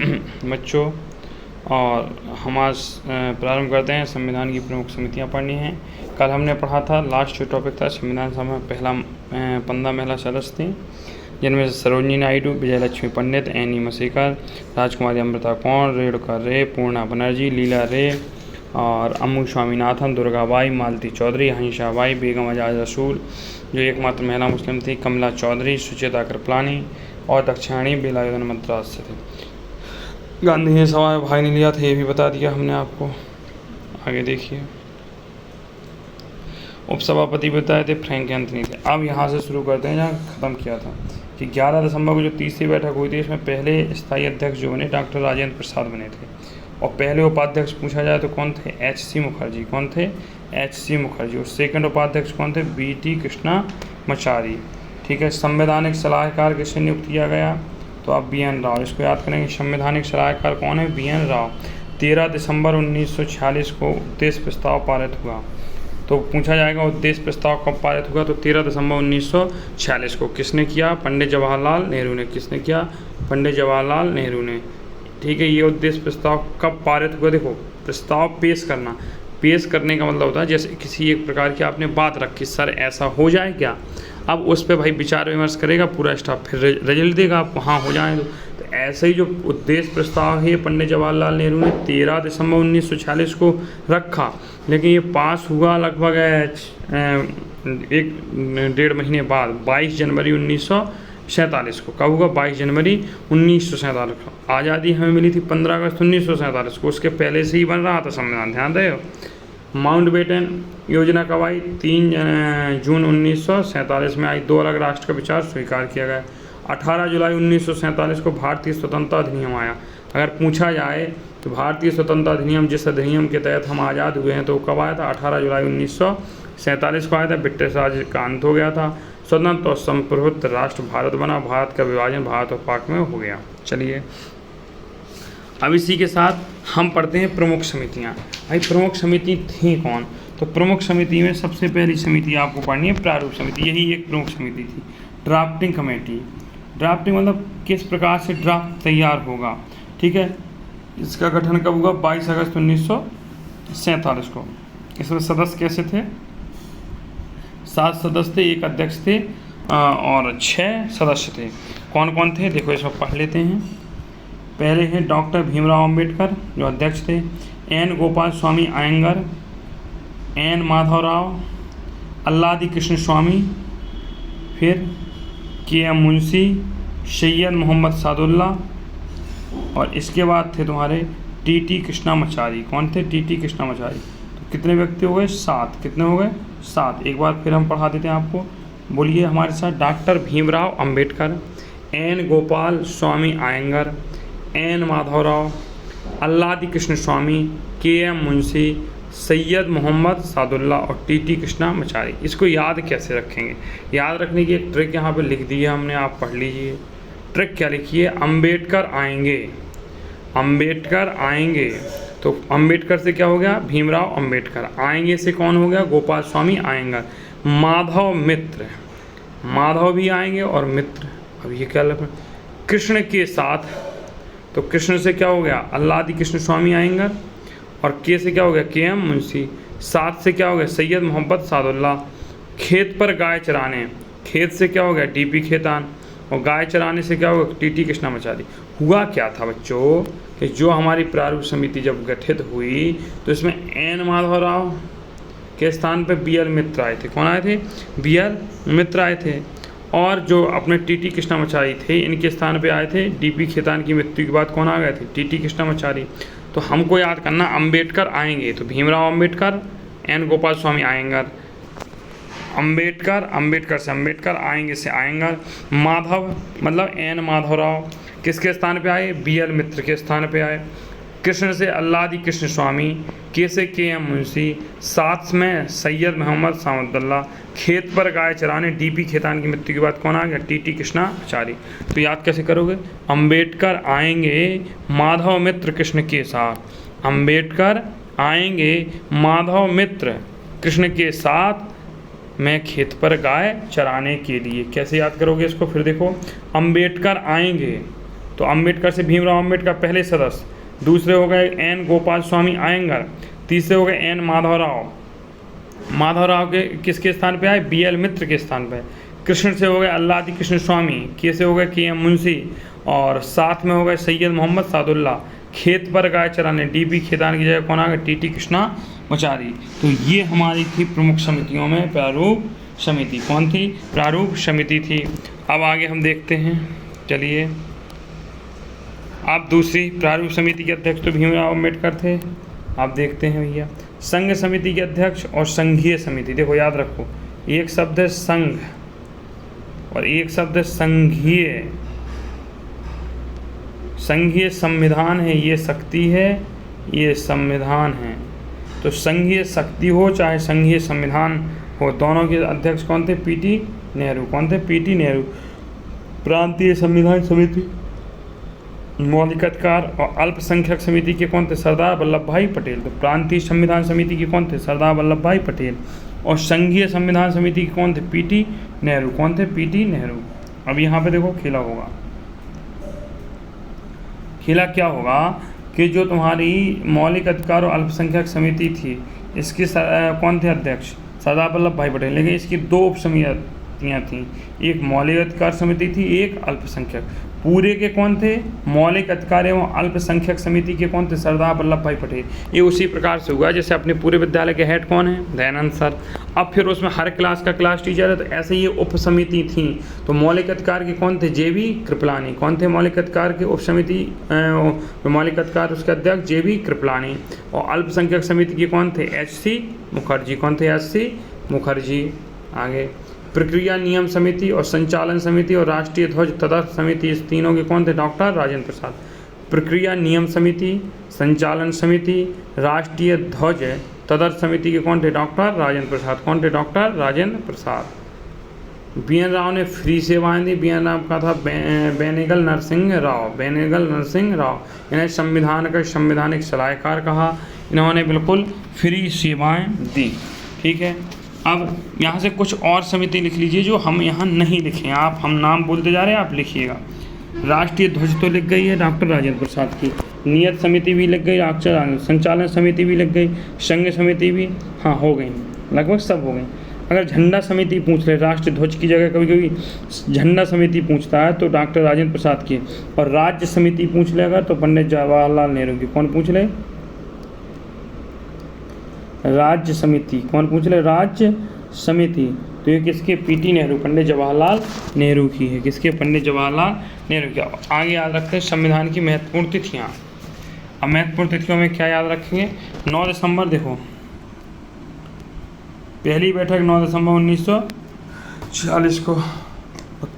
बच्चों, और हम आज प्रारंभ करते हैं। संविधान की प्रमुख समितियां पढ़नी हैं। कल हमने पढ़ा था, लास्ट जो टॉपिक था संविधान सभा में पहला 15 महिला सदस्य थी, जिनमें से सरोजिनी नायडू, विजयलक्ष्मी पंडित, एनी मसीकर, राजकुमारी अमृता कौर, रेणुका रे, पूर्णा बनर्जी, लीला रे और अम्मू स्वामीनाथन, दुर्गाबाई, मालती चौधरी, हंसाबाई, बेगम आजाद रसूल जो एकमात्र महिला मुस्लिम थी, कमला चौधरी, सुचेता कृपलानी और दक्षिणाणी बेलायुधन मद्रास से थे। गांधी ने सभा में भाग नहीं लिया था, ये भी बता दिया हमने आपको। आगे देखिए, उपसभापति बताए थे फ्रैंक एंथनी थे। अब यहाँ से शुरू करते हैं जहाँ ख़त्म किया था कि 11 दिसंबर को जो तीसरी बैठक हुई थी, इसमें पहले स्थायी अध्यक्ष जो बने डॉक्टर राजेंद्र प्रसाद बने थे, और पहले उपाध्यक्ष पूछा जाए तो कौन थे? H.C. मुखर्जी। कौन थे? H.C. मुखर्जी। और सेकंड उपाध्यक्ष कौन थे? B.T. कृष्णामाचारी। ठीक है। संवैधानिक सलाहकार किसे नियुक्त किया गया? तो आप B.N. राव, इसको याद करेंगे। संवैधानिक सलाहकार कौन है? B.N. राव। 13 दिसंबर 1946 को उद्देश्य प्रस्ताव पारित हुआ। तो पूछा जाएगा उद्देश्य प्रस्ताव कब पारित हुआ? तो 13 दिसंबर 1946 को। किसने किया? पंडित जवाहरलाल नेहरू ने। किसने किया? पंडित जवाहरलाल नेहरू ने। ठीक है। ये उद्देश्य प्रस्ताव कब पारित हुआ? देखो, प्रस्ताव पेश करना, पेश करने का मतलब होता है जैसे किसी एक प्रकार की आपने बात रखी, सर ऐसा हो जाए क्या? अब उस पर भाई विचार विमर्श करेगा पूरा स्टाफ, फिर रिजल्ट देगा आप हाँ हो जाए तो ऐसे ही जो उद्देश्य प्रस्ताव है पंडित जवाहरलाल नेहरू ने 13 दिसंबर 1946 को रखा, लेकिन ये पास हुआ लगभग 1.5 महीने बाद 22 जनवरी 1947 को। कब हुआ? 22 जनवरी 1947 को। आज़ादी हमें मिली थी 15 अगस्त 1947 को, उसके पहले से ही बन रहा था संविधान, ध्यान रहे हो। माउंटबेटन योजना कब आई? 3 जून 1947 में आई। 2 अलग राष्ट्र का विचार स्वीकार किया गया। 18 जुलाई 1947 को भारतीय स्वतंत्रता अधिनियम आया। अगर पूछा जाए तो भारतीय स्वतंत्रता अधिनियम, जिस अधिनियम के तहत हम आज़ाद हुए हैं, तो कब आया था? 18 जुलाई 1947 को आया था। ब्रिटिश राज का अंत हो गया था। स्वतंत्र और संप्रभुत्व राष्ट्र भारत बना। भारत का विभाजन भारत और पाक में हो गया। चलिए, अब इसी के साथ हम पढ़ते हैं प्रमुख समितियां। भाई प्रमुख समिति थी कौन? तो प्रमुख समिति में सबसे पहली समिति आपको पढ़नी है प्रारूप समिति। यही एक प्रमुख समिति थी। Drafting committee. ड्राफ्टिंग मतलब किस प्रकार से ड्राफ्ट तैयार होगा। ठीक है। इसका गठन कब हुआ? 22 अगस्त 1947 को। इसमें सदस्य कैसे थे? 7 सदस्य थे, 1 अध्यक्ष थे और 6 सदस्य थे। कौन कौन थे? देखो इसमें पढ़ लेते हैं। पहले हैं डॉक्टर भीमराव अंबेडकर जो अध्यक्ष थे, एन गोपाल स्वामी अयंगर, एन माधवराव, अल्लादी कृष्ण स्वामी, फिर के.एम. मुंशी, सैयद मोहम्मद सादुल्ला, और इसके बाद थे तुम्हारे टी.टी. कृष्णामाचारी। कौन थे? टी.टी. कृष्णामाचारी। तो कितने व्यक्ति हो गए? 7। कितने हो गए? 7। एक बार फिर हम पढ़ा देते हैं आपको। बोलिए हमारे साथ। Doctor Bhimrao Ambedkar, N Gopal Swami Iyengar, N Madhavrao, Alladi Krishna स्वामी, के.एम. मुंशी, सैयद मोहम्मद सादुल्ला और टी.टी. कृष्णामाचारी। इसको याद कैसे रखेंगे? याद रखने की एक ट्रिक यहाँ पे लिख दी है हमने, आप पढ़ लीजिए। ट्रिक क्या लिखी है? अंबेडकर आएंगे। अंबेडकर आएंगे, तो अंबेडकर से क्या हो गया? भीमराव अंबेडकर। आएंगे से कौन हो गया? गोपाल स्वामी अयंगर। माधव मित्र, माधव भी आएंगे और मित्र। अब ये क्या लग? कृष्ण के साथ, तो कृष्ण से क्या हो गया? अल्लादी कृष्ण स्वामी अयंगर, और के से क्या हो गया? के.एम. मुंशी। 7 से क्या हो गया? सैयद मोहम्मद सादुल्ला। खेत पर गाय चराने, खेत से क्या हो गया? डी.पी. खेतान, और गाय चराने से क्या होगा? टी.टी. कृष्णामाचारी। हुआ क्या था बच्चों कि जो हमारी प्रारूप समिति जब गठित हुई तो इसमें एन माधवराव के स्थान पे बी.एल. मित्र आए थे। कौन आए थे? बी.एल. मित्र आए थे। और जो अपने टी.टी. कृष्णामाचारी थे, इनके स्थान पे आए थे डी.पी. खेतान की मृत्यु के बाद कौन आ गए थे? टी.टी. कृष्णामाचारी। तो हमको याद करना, अंबेडकर आएंगे तो भीमराव अंबेडकर, एन गोपाल स्वामी अयंगर, अंबेडकर से अंबेडकर, आएंगे से अयंगर, माधव मतलब एन माधवराव किसके स्थान पे आए? बी.एल. मित्र के स्थान पे आए। कृष्ण से अल्लादी कृष्ण स्वामी, के से के.एम. मुंशी, 7 में सैयद मोहम्मद सादुल्ला। खेत पर गाय चराने डी.पी. खेतान की मृत्यु के बाद कौन आ गया? टी.टी. कृष्णामाचारी। तो याद कैसे करोगे? अंबेडकर आएंगे माधव मित्र कृष्ण के साथ। अंबेडकर आएंगे माधव मित्र कृष्ण के साथ मैं खेत पर गाय चराने के लिए। कैसे याद करोगे इसको? फिर देखो, अंबेडकर आएंगे तो अम्बेडकर से भीमराव अम्बेडकर पहले सदस्य, दूसरे हो गए एन गोपाल स्वामी अयंगार, तीसरे हो गए एन माधवराव, माधवराव के किसके स्थान पे आए, BL मित्र के स्थान पे। कृष्ण से हो गए अल्लादी कृष्ण स्वामी, के से हो गए KM मुंशी, और साथ में हो गए सैयद मोहम्मद सादुल्ला। खेत पर गाय चराने DP खेतान की जगह कौन आ गया, TT कृष्णामाचारी। तो ये हमारी थी प्रमुख समितियों में प्रारूप समिति, कौन थी, प्रारूप समिति थी। अब आगे हम देखते हैं, चलिए। अब दूसरी प्रारूप समिति के अध्यक्ष तो भीमराव अम्बेडकर थे। आप देखते हैं भैया संघ समिति के अध्यक्ष और संघीय समिति। देखो याद रखो, एक शब्द है संघ और एक शब्द है संघीय। संघीय संविधान है, ये शक्ति है, ये संविधान है। तो संघीय शक्ति हो चाहे संघीय संविधान हो, दोनों के अध्यक्ष कौन थे, PT नेहरू। कौन थे, PT नेहरू। प्रांतीय संविधान समिति, मौलिक अधिकार और अल्पसंख्यक समिति के कौन थे, सरदार वल्लभ भाई पटेल। तो प्रांतीय संविधान समिति के कौन थे, सरदार वल्लभ भाई पटेल। और संघीय संविधान समिति के कौन थे, PT नेहरू। कौन थे, PT नेहरू। अब यहाँ पे देखो खेला होगा, खेला क्या होगा कि जो तुम्हारी मौलिक अधिकार और अल्पसंख्यक समिति थी, इसके कौन थे अध्यक्ष, सरदार वल्लभ भाई पटेल। लेकिन इसकी दो उप समितियाँ थीं, एक मौलिक अधिकार समिति थी, एक अल्पसंख्यक। पूरे के कौन थे, मौलिक अधिकार एवं अल्पसंख्यक समिति के कौन थे, सरदार वल्लभ भाई पटेल। ये उसी प्रकार से हुआ जैसे अपने पूरे विद्यालय के हेड कौन है, दयानंद सर। अब फिर उसमें हर क्लास का क्लास टीचर है, तो ऐसे ये उप समिति थी। तो मौलिक अधिकार के कौन थे, JB कृपलानी। कौन थे मौलिक अधिकार के उप समिति, मौलिक अधिकार उसके अध्यक्ष JB कृपलानी। और अल्पसंख्यक समिति के कौन थे, HC मुखर्जी। कौन थे, HC मुखर्जी। आगे प्रक्रिया नियम समिति और संचालन समिति और राष्ट्रीय ध्वज तदर्थ समिति, इस तीनों के कौन थे, डॉक्टर राजेंद्र प्रसाद। प्रक्रिया नियम समिति, संचालन समिति, राष्ट्रीय ध्वज तदर्थ समिति के कौन थे, डॉक्टर राजेंद्र प्रसाद। कौन थे, डॉक्टर राजेंद्र प्रसाद। BN राव ने फ्री सेवाएं दी। BN राव का था बेनेगल नरसिंह राव, बेनेगल नरसिंह राव। इन्हें संविधान का संवैधानिक सलाहकार कहा। इन्होंने बिल्कुल फ्री सेवाएं दी। ठीक है, अब यहाँ से कुछ और समिति लिख लीजिए जो हम यहाँ नहीं लिखे हैं। आप, हम नाम बोलते जा रहे हैं, आप लिखिएगा। राष्ट्रीय ध्वज तो लिख गई है डॉक्टर राजेंद्र प्रसाद की, नियत समिति भी लिख गई, संचालन समिति भी लिख गई, संघ समिति भी, हाँ हो गई, लगभग सब हो गई। अगर झंडा समिति पूछ ले, राष्ट्रीय ध्वज की जगह कभी कभी झंडा समिति पूछता है तो डॉक्टर राजेंद्र प्रसाद की। और राज्य समिति पूछ ले अगर, तो पंडित जवाहरलाल नेहरू की। कौन पूछ ले, राज्य समिति। कौन पूछ ले, राज्य समिति। तो ये किसके, PT नेहरू, पंडित जवाहरलाल नेहरू की है। किसके, पंडित जवाहरलाल नेहरू की। आगे याद रखते हैं संविधान की महत्वपूर्ण तिथियाँ। अब महत्वपूर्ण तिथियों में क्या याद रखेंगे, 9 दिसंबर। देखो पहली बैठक 9 दिसंबर 1946 को,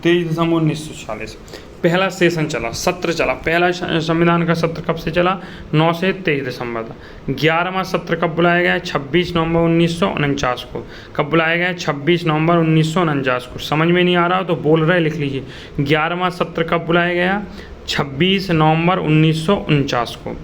23 दिसंबर 1946 पहला सेशन चला, सत्र चला। पहला संविधान का सत्र कब से चला, 9 से 23 दिसंबर तक। 11वां सत्र कब बुलाया गया, 26 नवंबर 1949 को। कब बुलाया गया, 26 नवंबर 1949 को। समझ में नहीं आ रहा हो तो बोल रहे लिख लीजिए। 11वां सत्र कब बुलाया गया, 26 नवंबर 1949 को।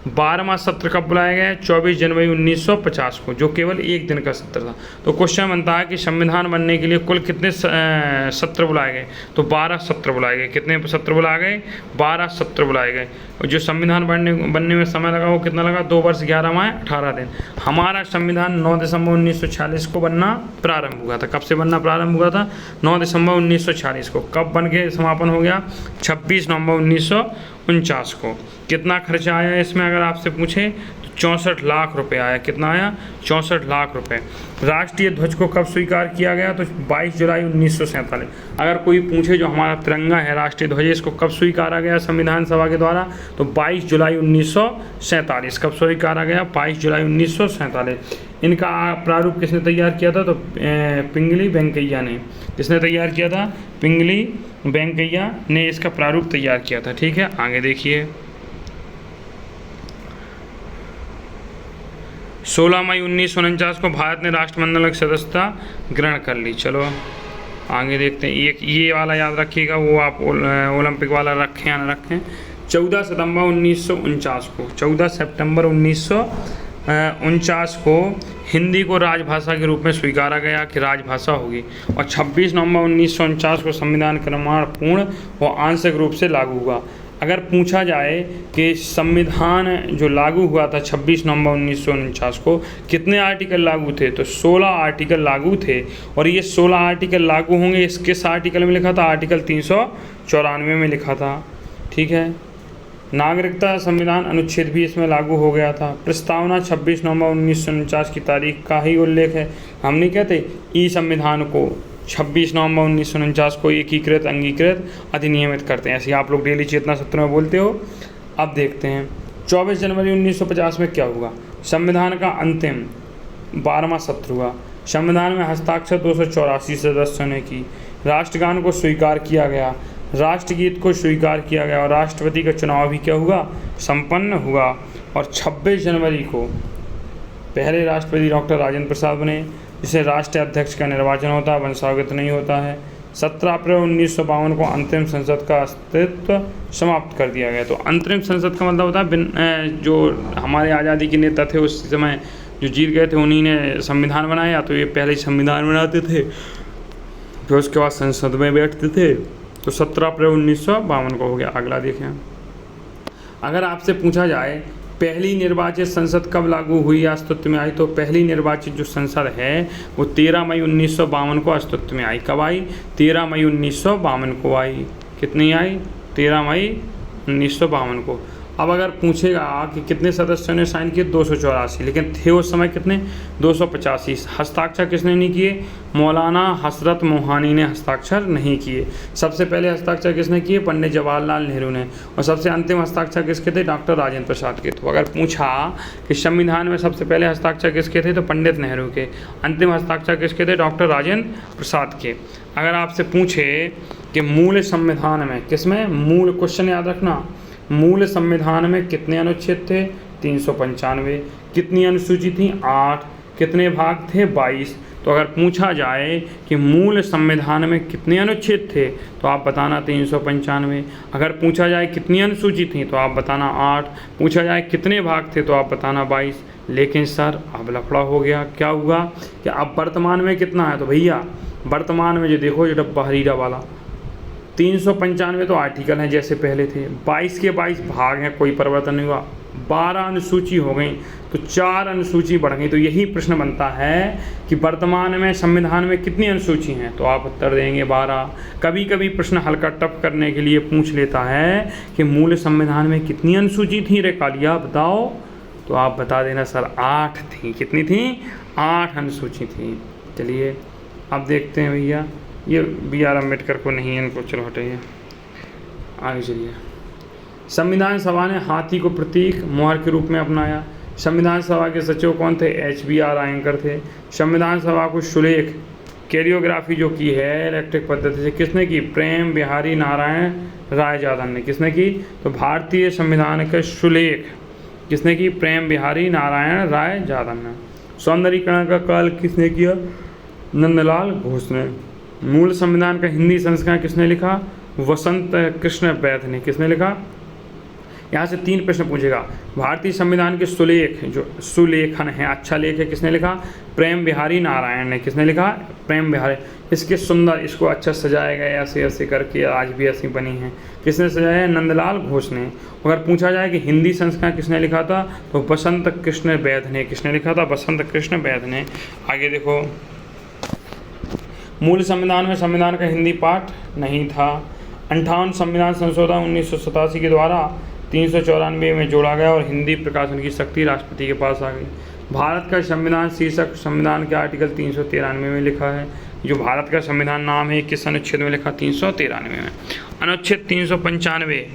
12वां सत्र कब बुलाया गया, 24 जनवरी 1950 को, जो केवल एक दिन का सत्र था। तो क्वेश्चन बनता है कि संविधान बनने के लिए कुल कितने सत्र बुलाए गए, तो 12 सत्र बुलाए गए। कितने सत्र बुलाए गए, 12 सत्र बुलाए गए। और जो संविधान बनने में समय लगा वो कितना लगा, 2 वर्ष 11 माह 18 दिन। हमारा संविधान 9 दिसंबर 1946 को बनना प्रारंभ हुआ था। कब से बनना प्रारंभ हुआ था, 9 दिसंबर 1946 को। कब बन के समापन हो गया, 26 नवंबर 1949 को। कितना खर्चा आया इसमें अगर आपसे पूछे तो 64 लाख रुपए आया। कितना आया, 64 लाख रुपए। राष्ट्रीय ध्वज को कब स्वीकार किया गया, तो 22 जुलाई 1947। अगर कोई पूछे जो हमारा तिरंगा है, राष्ट्रीय ध्वज, इसको कब स्वीकारा गया संविधान सभा के द्वारा, तो 22 जुलाई 1947। कब स्वीकारा गया, 22 जुलाई 1947। इनका प्रारूप किसने तैयार किया था, तो पिंगली वेंकैया ने। किसने तैयार किया था, पिंगली वेंकैया ने इसका प्रारूप तैयार किया था। ठीक है, आगे देखिए। 16 मई 1949 को भारत ने राष्ट्रमंडल की सदस्यता ग्रहण कर ली। चलो आगे देखते हैं। एक ये वाला याद रखिएगा, वो आप ओलंपिक वाला रखें या न रखें। 14 सितंबर 1949 को, 14 सितंबर 1949 को हिंदी को राजभाषा के रूप में स्वीकारा गया कि राजभाषा होगी। और 26 नवंबर 1949 को संविधान का निर्माण पूर्ण व आंशिक रूप से लागू हुआ। अगर पूछा जाए कि संविधान जो लागू हुआ था 26 नवंबर 1949 को, कितने आर्टिकल लागू थे, तो 16 आर्टिकल लागू थे। और ये 16 आर्टिकल लागू होंगे, इस किस आर्टिकल में लिखा था, आर्टिकल 394 में लिखा था। ठीक है, नागरिकता संविधान अनुच्छेद भी इसमें लागू हो गया था। प्रस्तावना 26 नवंबर 1949 की तारीख का ही उल्लेख है। हम नहीं कहते ई संविधान को 26 नवंबर 1949 को एकीकृत अंगीकृत अधिनियमित करते हैं, ऐसे आप लोग डेली चेतना सत्र में बोलते हो। अब देखते हैं 24 जनवरी 1950 में क्या हुआ। संविधान का अंतिम 12वां सत्र हुआ। संविधान में हस्ताक्षर 284 सदस्यों ने की। राष्ट्रगान को स्वीकार किया गया, राष्ट्रगीत को स्वीकार किया गया और राष्ट्रपति का चुनाव भी क्या हुआ, संपन्न हुआ। और 26 जनवरी को पहले राष्ट्रपति डॉक्टर राजेंद्र प्रसाद बने, जिसे राष्ट्रीय अध्यक्ष का निर्वाचन होता है, वंशावलित नहीं होता है। 17 अप्रैल 1952 को अंतरिम संसद का अस्तित्व समाप्त कर दिया गया। तो अंतरिम संसद का मतलब होता है जो हमारे आज़ादी के नेता थे उस समय जो जीत गए थे, उन्हीं ने संविधान बनाया। तो ये पहले संविधान बनाते थे, फिर उसके बाद संसद में बैठते थे। तो 17 अप्रैल 1952 को हो गया। अगला देखें, अगर आपसे पूछा जाए पहली निर्वाचित संसद कब लागू हुई, अस्तित्व में आई, तो पहली निर्वाचित जो संसद है वो 13 मई 1952 को अस्तित्व में आई। कब आई, 13 मई 1952 को आई। कितनी आई, 13 मई 1952 को। अब अगर पूछेगा कि कितने सदस्यों ने साइन किए, 284, लेकिन थे उस समय कितने, 285। हस्ताक्षर किसने नहीं किए, मौलाना हसरत मोहानी ने हस्ताक्षर नहीं किए। सबसे पहले हस्ताक्षर किसने किए, पंडित जवाहरलाल नेहरू ने। और सबसे अंतिम हस्ताक्षर किसके थे, डॉक्टर राजेंद्र प्रसाद के। तो अगर पूछा कि संविधान में सबसे पहले हस्ताक्षर किसके थे, तो पंडित नेहरू के। अंतिम हस्ताक्षर किसके थे, डॉक्टर राजेंद्र प्रसाद के। अगर आपसे पूछे कि मूल संविधान में, किसमें, मूल, क्वेश्चन याद रखना, मूल संविधान में कितने अनुच्छेद थे, 395। कितनी अनुसूची थी, 8। कितने भाग थे, 22। तो अगर पूछा जाए कि मूल संविधान में कितने अनुच्छेद थे, तो आप बताना 395। अगर पूछा जाए कितनी अनुसूची थी, तो आप बताना 8। पूछा जाए कितने भाग थे, तो आप बताना 22। लेकिन सर अब लफड़ा हो गया। क्या हुआ कि अब वर्तमान में कितना है, तो भैया वर्तमान में जो देखो, जो डब्बा हरीरा वाला 395 तो आर्टिकल हैं जैसे पहले थे, 22 के 22 भाग हैं, कोई परिवर्तन नहीं हुआ। 12 अनुसूची हो गई, तो 4 अनुसूची बढ़ गई। तो यही प्रश्न बनता है कि वर्तमान में संविधान में कितनी अनुसूची हैं, तो आप उत्तर देंगे 12। कभी कभी प्रश्न हल्का टफ करने के लिए पूछ लेता है कि मूल संविधान में कितनी अनुसूची थी रे कालिया, बताओ, तो आप बता देना सर 8 थी। कितनी थी, 8 अनुसूची थी। चलिए अब देखते हैं भैया, ये BR अम्बेडकर को नहीं है, इनको चलो हटाइए, आगे चलिए। संविधान सभा ने हाथी को प्रतीक मोहर के रूप में अपनाया। संविधान सभा के सचिव कौन थे, HBR आयंकर थे। संविधान सभा को सुलेख कैरियोग्राफी जो की है इलेक्ट्रिक पद्धति से, किसने की, प्रेम बिहारी नारायण राय जादव ने। किसने की, तो भारतीय संविधान के सुलेख किसने की, प्रेम बिहारी नारायण राय जादव ने। सौंदर्यीकरण का कार्य किसने किया, नंदलाल घोष ने। मूल संविधान का हिंदी संस्करण किसने लिखा, वसंत कृष्ण वैद्य ने। किसने लिखा, यहाँ से 3 प्रश्न पूछेगा। भारतीय संविधान के सुलेख, जो सुलेखन है, अच्छा लेख है, किसने लिखा, प्रेम बिहारी नारायण ने। किसने लिखा, प्रेम बिहारी। इसके सुंदर, इसको अच्छा सजाया गया ऐसे ऐसे करके, आज भी ऐसी बनी है। किसने सजाया है, नंदलाल घोष ने। अगर पूछा जाए कि हिंदी संस्करण किसने लिखा था, तो वसंत कृष्ण वैद्य ने। किसने लिखा था, वसंत कृष्ण वैद्य ने। आगे देखो, मूल संविधान में संविधान का हिंदी पाठ नहीं था। 58 संविधान संशोधन 1987 के द्वारा 394 में जोड़ा गया और हिंदी प्रकाशन की शक्ति राष्ट्रपति के पास आ गई। भारत का संविधान शीर्षक संविधान के आर्टिकल 393 में लिखा है। जो भारत का संविधान नाम है, किस अनुच्छेद में लिखा, 393 में। अनुच्छेद 395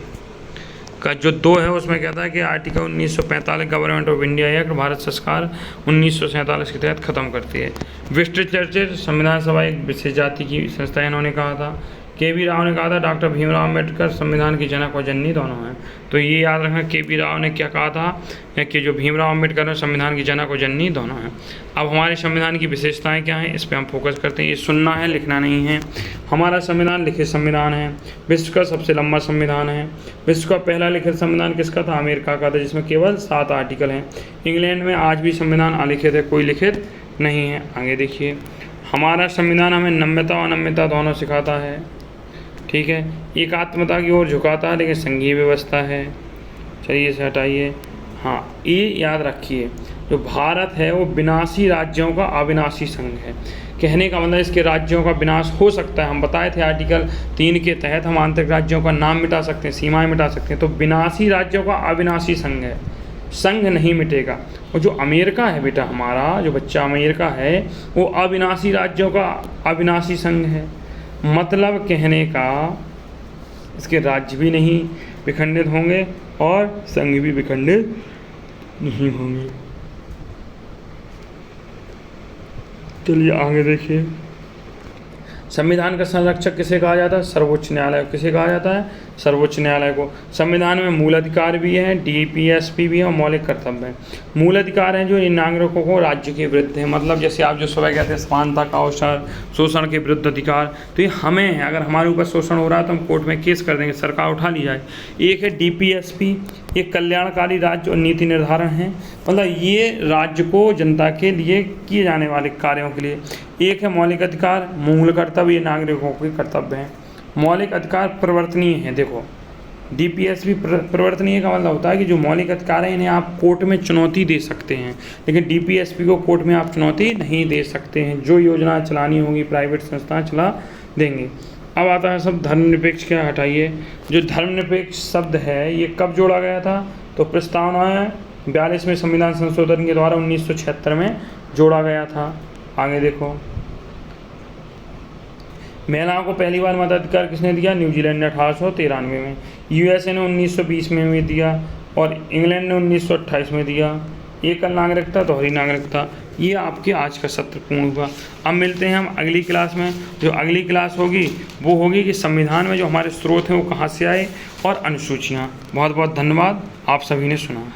का जो 2 है उसमें कहता है कि article 1945 government of India act Bharat संस्कार 1947 के तहत खत्म करती है। विस्तृत चर्चित संविधान सभा एक विशेष जाति की संस्था है, इन्होंने कहा था। के.वी. राव ने कहा था डॉक्टर भीमराव अम्बेडकर संविधान की जनक और जननी दोनों हैं। तो ये याद रखना, के.वी. राव ने क्या कहा था कि जो भीमराव अम्बेडकर हैं संविधान की जनक और जननी दोनों हैं। अब हमारे संविधान की विशेषताएं क्या हैं, इस पर हम फोकस करते हैं। ये सुनना है, लिखना नहीं है। हमारा संविधान लिखित संविधान है, विश्व का सबसे लंबा संविधान है। विश्व का पहला लिखित संविधान किसका था, अमेरिका का था, जिसमें केवल 7 आर्टिकल हैं। इंग्लैंड में आज भी संविधान अलिखित है, कोई लिखित नहीं है। आगे देखिए, हमारा संविधान हमें नम्यता और अनम्यता दोनों सिखाता है। ठीक है, एकात्मता की ओर झुकाता है लेकिन संघीय व्यवस्था है। चलिए इसे हटाइए। हाँ, ये याद रखिए, जो भारत है वो विनाशी राज्यों का अविनाशी संघ है। कहने का मतलब इसके राज्यों का विनाश हो सकता है। हम बताए थे आर्टिकल 3 के तहत हम आंतरिक राज्यों का नाम मिटा सकते हैं, सीमाएं मिटा सकते हैं। तो विनाशी राज्यों का अविनाशी संघ है, संघ नहीं मिटेगा। और जो अमेरिका है बेटा, हमारा जो बच्चा अमेरिका है, वो अविनाशी राज्यों का अविनाशी संघ है। मतलब कहने का इसके राज्य भी नहीं विखंडित होंगे और संघ भी विखंडित नहीं होंगे। चलिए आगे देखिए, संविधान का संरक्षक किसे कहा जाता है? सर्वोच्च न्यायालय को। किसे कहा जाता है? सर्वोच्च न्यायालय को। संविधान में मूल अधिकार भी है, डीपीएसपी भी है और मौलिक कर्तव्य है। मूल अधिकार हैं जो इन नागरिकों को राज्य के विरुद्ध है, मतलब जैसे आप जो सुबह कहते हैं समानता का अवसर, शोषण के विरुद्ध अधिकार, तो ये हमें है। अगर हमारे ऊपर शोषण हो रहा है तो हम कोर्ट में केस कर देंगे, सरकार उठा ली जाए। एक है डीपीएसपी, ये कल्याणकारी राज्य और नीति निर्धारण है, मतलब ये राज्य को जनता के लिए किए जाने वाले कार्यों के लिए। एक है मौलिक अधिकार, मूल कर्तव्य, ये नागरिकों के कर्तव्य हैं। मौलिक अधिकार परिवर्तनीय है। देखो, डीपीएसपी परिवर्तनीय का मतलब होता है कि जो मौलिक अधिकार है इन्हें आप कोर्ट में चुनौती दे सकते हैं, लेकिन डीपीएसपी को कोर्ट में आप चुनौती नहीं दे सकते हैं। जो योजना चलानी होगी प्राइवेट संस्थाएं चला देंगे। अब आता है सब धर्मनिरपेक्ष। क्या हटाइए, जो धर्मनिरपेक्ष शब्द है ये कब जोड़ा गया था? तो प्रस्तावना 42वें संविधान संशोधन के द्वारा 1976 में जोड़ा गया था। आगे देखो, महिलाओं को पहली बार मताधिकार किसने दिया? न्यूजीलैंड ने 1893 में, यूएसए ने 1920 में भी दिया और इंग्लैंड ने 1928 में दिया। एकल नागरिकता, दोहरी नागरिकता। ये आपके आज का सत्र पूर्ण हुआ। अब मिलते हैं हम अगली क्लास में। जो अगली क्लास होगी वो होगी कि संविधान में जो हमारे स्रोत हैं वो कहाँ से आए और अनुसूचियाँ। बहुत बहुत धन्यवाद, आप सभी ने सुना।